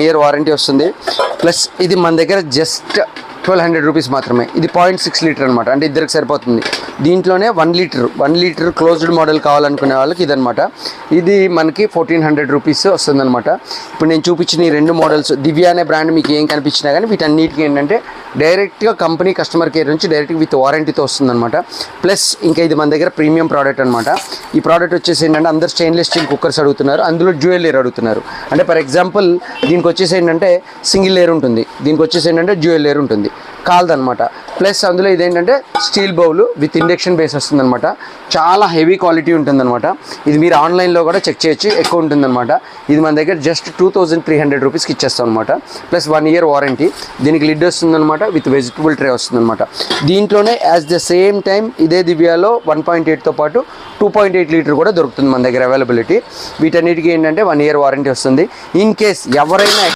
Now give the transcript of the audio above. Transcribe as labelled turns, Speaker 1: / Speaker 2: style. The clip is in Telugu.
Speaker 1: ఇయర్ వారంటీ వస్తుంది. ప్లస్ ఇది మన దగ్గర జస్ట్ 1200 రూపీస్ మాత్రమే. ఇది 0.6 లీటర్ అనమాట, అంటే ఇద్దరికి సరిపోతుంది. దీంట్లోనే 1 లీటర్ క్లోజ్డ్ మోడల్ కావాలనుకునే వాళ్ళకి ఇదనమాట. ఇది మనకి 1400 రూపీస్ వస్తుంది అనమాట. ఇప్పుడు నేను చూపించిన ఈ 2 మోడల్స్ దివ్య అనే బ్రాండ్ మీకు ఏం కనిపించినా కానీ వీటన్నిటికీ ఏంటంటే డైరెక్ట్గా కంపెనీ కస్టమర్ కేర్ నుంచి డైరెక్ట్గా విత్ వారంటీతో వస్తుందన్నమాట. ప్లస్ ఇంకా ఇది మన దగ్గర ప్రీమియం ప్రోడక్ట్ అనమాట. ఈ ప్రోడక్ట్ వచ్చేసి ఏంటంటే అందరు స్టెయిన్లెస్ స్టీల్ కుక్కర్స్ అడుగుతున్నారు, అందులో డ్యూయల్ లేయర్ అడుగుతున్నారు. అంటే ఫర్ ఎగ్జాంపుల్ దీనికి వచ్చేసి ఏంటంటే సింగిల్ లేయర్ ఉంటుంది, దీనికి వచ్చేసి ఏంటంటే డ్యూయల్ లేయర్ ఉంటుంది, కాలదనమాట. ప్లస్ అందులో ఇదేంటంటే steel bowl with induction base వస్తుందన్నమాట. చాలా హెవీ క్వాలిటీ ఉంటుందన్నమాట. ఇది మీరు ఆన్లైన్లో కూడా చెక్ చేయొచ్చు, ఎక్కువ ఉంటుందన్నమాట. ఇది మన దగ్గర జస్ట్ 2300 రూపీస్కి ఇచ్చేస్తాం అనమాట. Plus 1 year warranty. దీనికి లిడ్ వస్తుందన్నమాట, విత్ వెజిటబుల్ ట్రే వస్తుందన్నమాట. దీంట్లోనే యాజ్ ద సేమ్ టైం ఇదే దివ్యాలో 1.8తో పాటు 2.8 లీటర్ కూడా దొరుకుతుంది మన దగ్గర అవైలబిలిటీ. వీటన్నిటికీ ఏంటంటే 1 ఇయర్ వారంటీ వస్తుంది. ఇన్ కేస్ ఎవరైనా